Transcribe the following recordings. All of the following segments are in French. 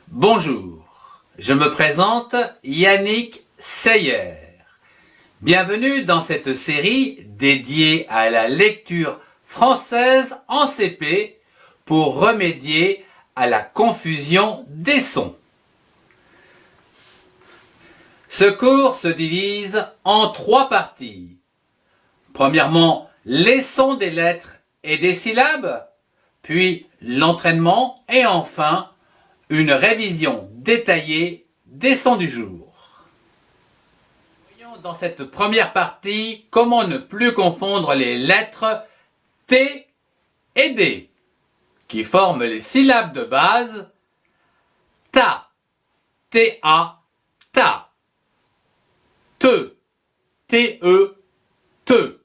Bonjour, je me présente Yannick Seyer. Bienvenue dans cette série dédiée à la lecture française en CP pour remédier à la confusion des sons. Ce cours se divise en 3 parties. Premièrement, les sons des lettres et des syllabes, puis l'entraînement et enfin une révision détaillée des sons du jour. Voyons dans cette première partie comment ne plus confondre les lettres T et D qui forment les syllabes de base ta, ta, ta, te, te, te,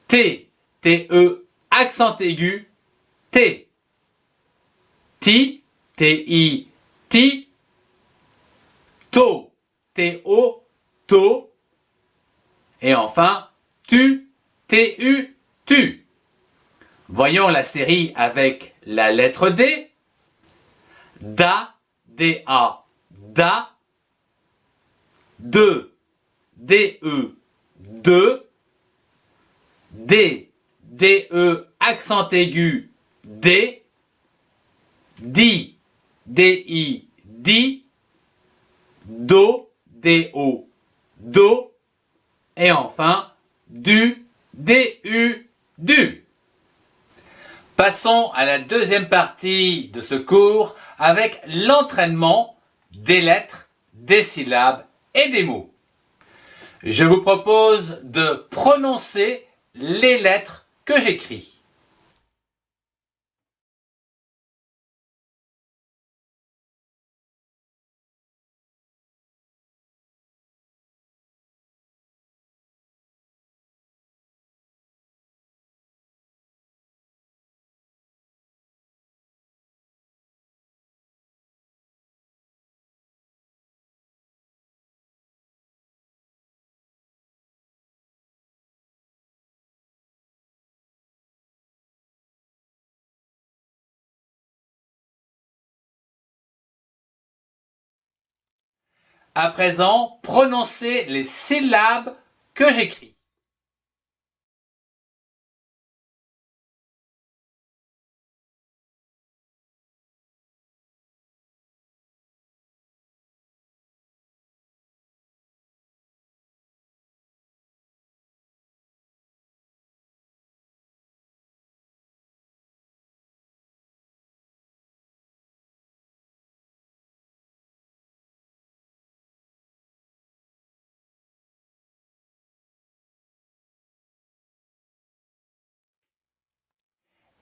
te, accent aigu, t, ti, ti, ti, to, to, et enfin tu, tu. Voyons la série avec la lettre D. Da, da, da. De, de. Accent aigu, D. Di, di. Do, do. Et enfin, du, du. Passons à la deuxième partie de ce cours avec l'entraînement des lettres, des syllabes et des mots. Je vous propose de prononcer les lettres que j'écris. À présent, prononcez les syllabes que j'écris.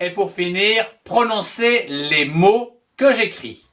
Et pour finir, prononcez les mots que j'écris.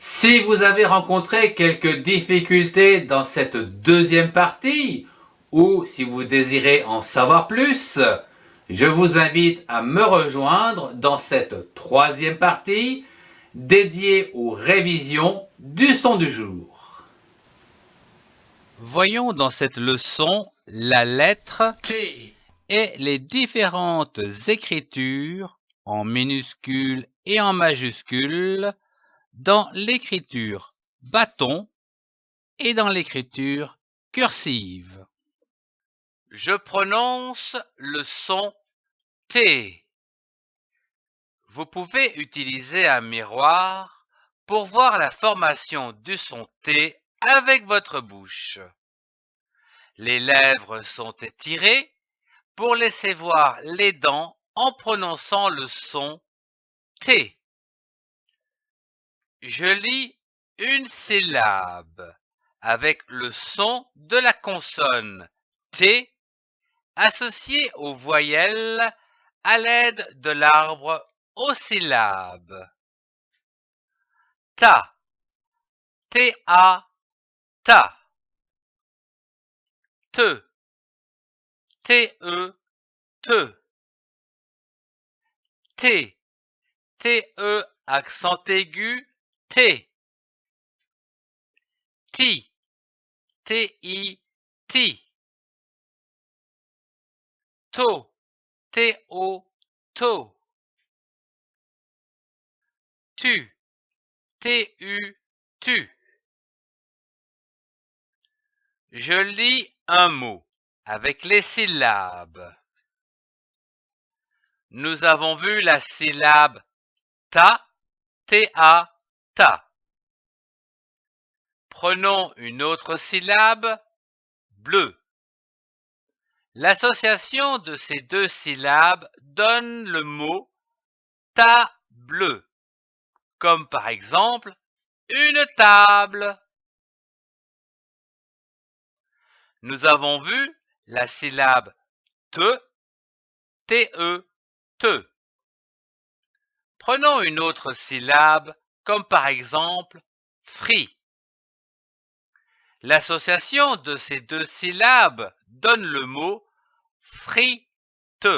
Si vous avez rencontré quelques difficultés dans cette deuxième partie, ou si vous désirez en savoir plus, je vous invite à me rejoindre dans cette troisième partie dédiée aux révisions du son du jour. Voyons dans cette leçon la lettre T et les différentes écritures en minuscules et en majuscules dans l'écriture bâton et dans l'écriture cursive. Je prononce le son T. Vous pouvez utiliser un miroir pour voir la formation du son T avec votre bouche. Les lèvres sont étirées pour laisser voir les dents en prononçant le son T. Je lis une syllabe avec le son de la consonne T associés aux voyelles à l'aide de l'arbre aux syllabes. Ta, T-A, ta. Te, T-E, te. T, T-E, accent aigu, T. Ti, T-I, ti. To, T-O, to. Tu, T-U, tu. Je lis un mot avec les syllabes. Nous avons vu la syllabe ta, T-A, ta. Prenons une autre syllabe, bleu. L'association de ces deux syllabes donne le mot ta-bleu, comme par exemple une table. Nous avons vu la syllabe te, te, te. Prenons une autre syllabe, comme par exemple frit. L'association de ces deux syllabes donne le mot frite,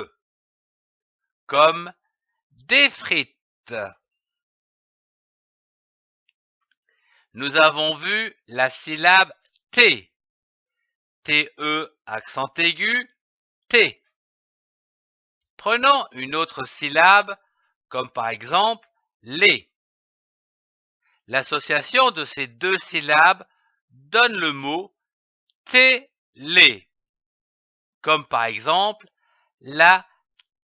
comme des frites. Nous avons vu la syllabe T, T-E, accent aigu, T. Prenons une autre syllabe, comme par exemple les. L'association de ces deux syllabes donne le mot télé, comme par exemple la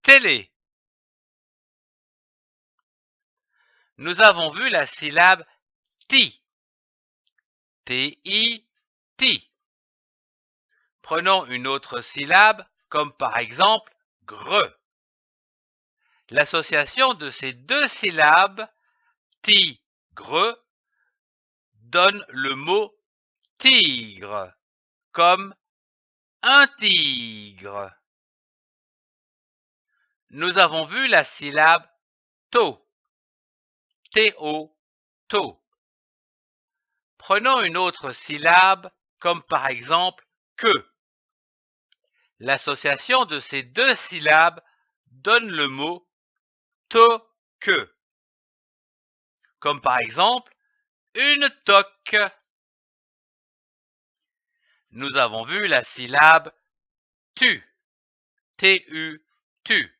télé. Nous avons vu la syllabe ti, T-I, ti. Prenons une autre syllabe, comme par exemple gre. L'association de ces deux syllabes, tigre, donne le mot tigre, comme un tigre. Nous avons vu la syllabe to, T-O, to. Prenons une autre syllabe, comme par exemple que. L'association de ces deux syllabes donne le mot to-que, comme par exemple une toque. Nous avons vu la syllabe tu, T-U, tu.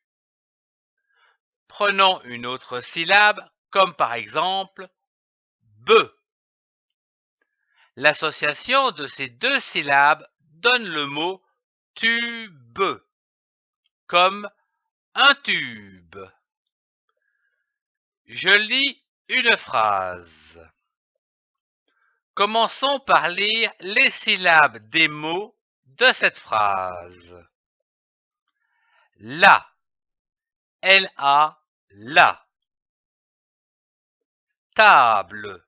Prenons une autre syllabe, comme par exemple be. L'association de ces deux syllabes donne le mot tube, comme un tube. Je lis une phrase. Commençons par lire les syllabes des mots de cette phrase. La, L-A, la. Table,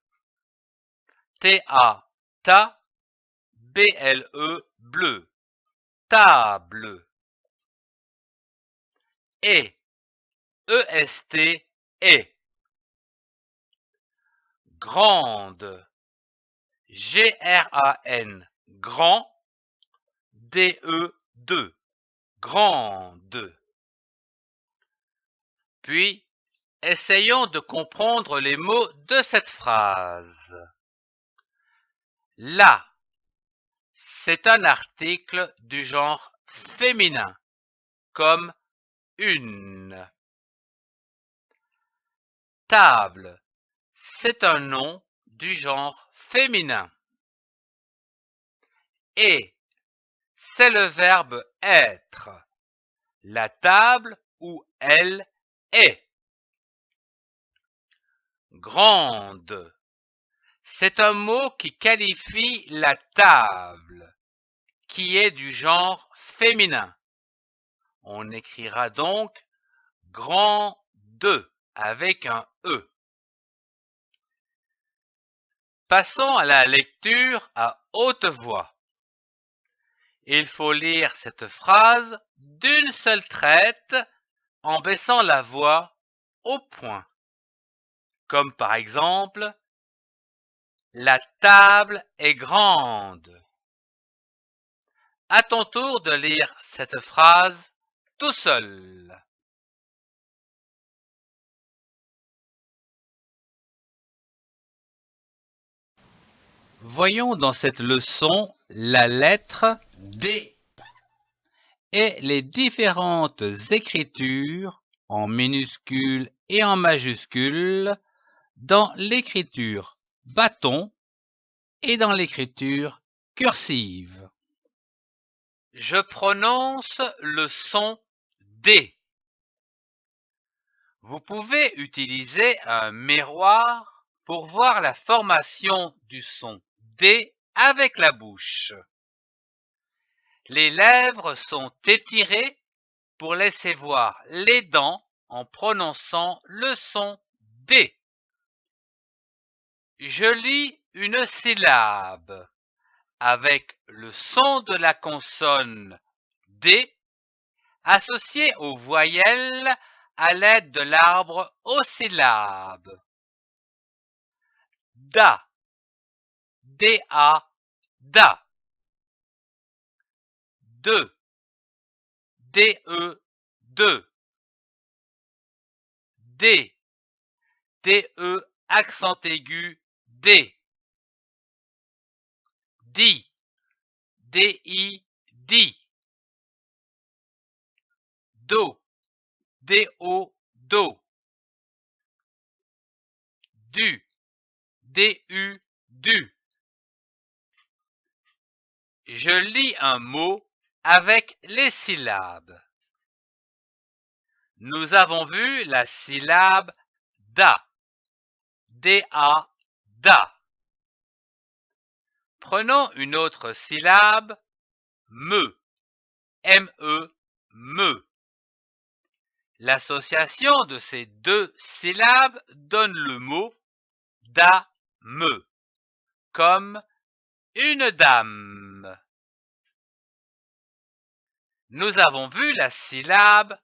T-A, ta, B-L-E, bleu. Table. Et, E-S-T, et. Grande, G-R-A-N, grand, D-E-2, grande. Puis, essayons de comprendre les mots de cette phrase. La, c'est un article du genre féminin, comme une. Table, c'est un nom du genre féminin. Et, c'est le verbe être. La table où elle est. Grande, c'est un mot qui qualifie la table, qui est du genre féminin. On écrira donc grand de avec un E. Passons à la lecture à haute voix. Il faut lire cette phrase d'une seule traite en baissant la voix au point. Comme par exemple, la table est grande. À ton tour de lire cette phrase tout seul. Voyons dans cette leçon la lettre D. et les différentes écritures en minuscules et en majuscules dans l'écriture bâton et dans l'écriture cursive. Je prononce le son D. Vous pouvez utiliser un miroir pour voir la formation du son D avec la bouche. Les lèvres sont étirées pour laisser voir les dents en prononçant le son D. Je lis une syllabe avec le son de la consonne D associé aux voyelles à l'aide de l'arbre aux syllabes. Da, D-A, da. De, D-E, de. D, D-E, accent aigu, D. Di, D-I, di. Do, D-O, do. Du, D-U, du. Je lis un mot avec les syllabes. Nous avons vu la syllabe da, D-A, da. Prenons une autre syllabe, me, M-E, me. L'association de ces deux syllabes donne le mot dame, comme une dame. Nous avons vu la syllabe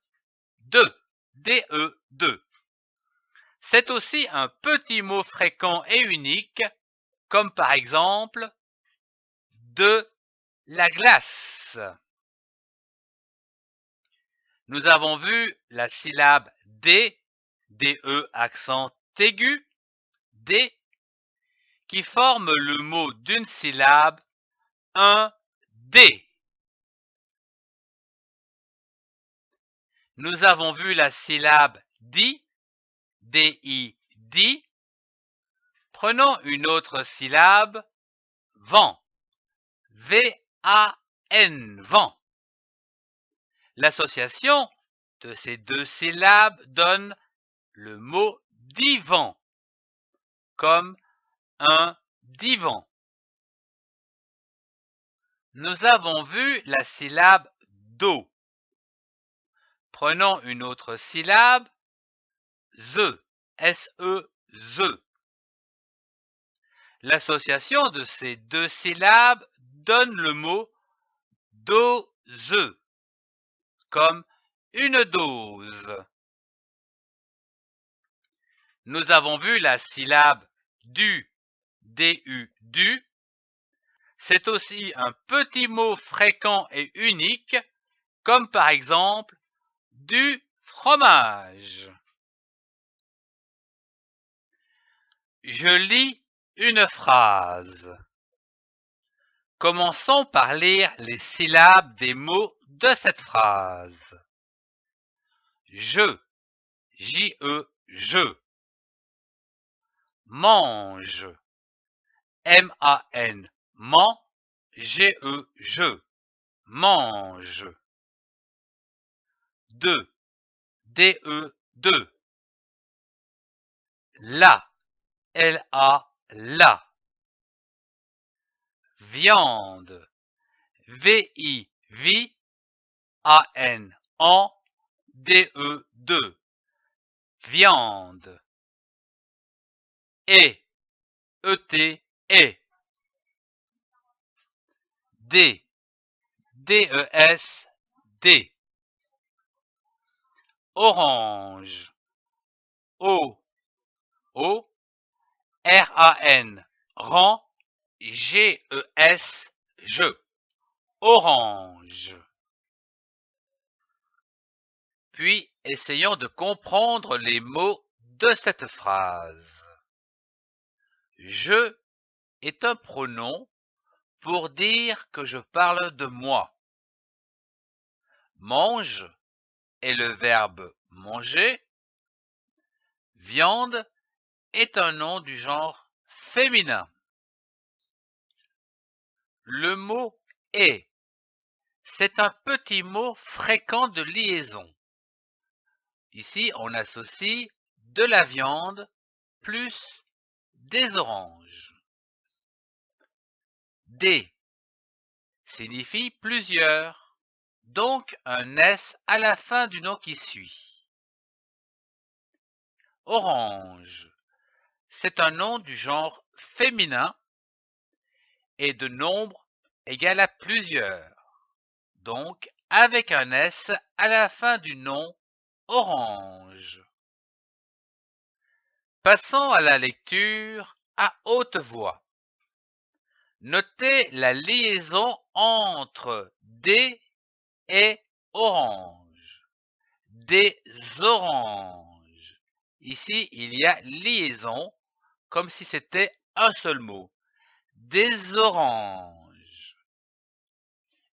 de, D-E, de. C'est aussi un petit mot fréquent et unique, comme par exemple de la glace. Nous avons vu la syllabe D, D-E accent aigu, D, qui forme le mot d'une syllabe, un D. Nous avons vu la syllabe di, D-I, di. Prenons une autre syllabe, vent, V-A-N, vent. L'association de ces deux syllabes donne le mot divan, comme un divan. Nous avons vu la syllabe do. Prenons une autre syllabe, ze, S-E, ze. L'association de ces deux syllabes donne le mot dose, comme une dose. Nous avons vu la syllabe du, D-U, du. C'est aussi un petit mot fréquent et unique, comme par exemple du fromage. Je lis une phrase. Commençons par lire les syllabes des mots de cette phrase. Je, J-E, je. Mange, M-A-N, man, G-E, je. Mange. De, D-E, de. La, L-A, la. Viande, V-I, vi, A-N, en, D-E, de. Viande. Et, E-T, et. D, D-E-S-D. Orange. O-O-R-A-N. Ran. G-E-S. Je. Orange. Puis, essayons de comprendre les mots de cette phrase. Je est un pronom pour dire que je parle de moi. Mange est le verbe manger. Viande est un nom du genre féminin. Le mot est, c'est un petit mot fréquent de liaison. Ici, on associe de la viande plus des oranges. Des signifie plusieurs, donc un S à la fin du nom qui suit. Orange, c'est un nom du genre féminin et de nombre égal à plusieurs, donc avec un S à la fin du nom orange. Passons à la lecture à haute voix. Notez la liaison entre des et orange. Des oranges. Ici, il y a liaison, comme si c'était un seul mot. Des oranges.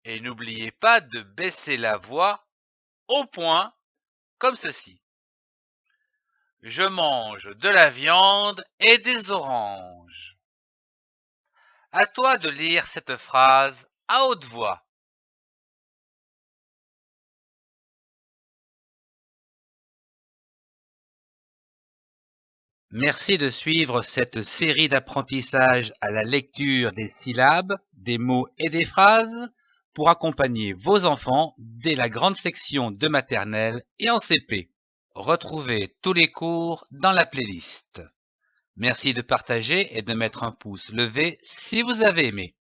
Et n'oubliez pas de baisser la voix au point, comme ceci. Je mange de la viande et des oranges. À toi de lire cette phrase à haute voix. Merci de suivre cette série d'apprentissage à la lecture des syllabes, des mots et des phrases pour accompagner vos enfants dès la grande section de maternelle et en CP. Retrouvez tous les cours dans la playlist. Merci de partager et de mettre un pouce levé si vous avez aimé.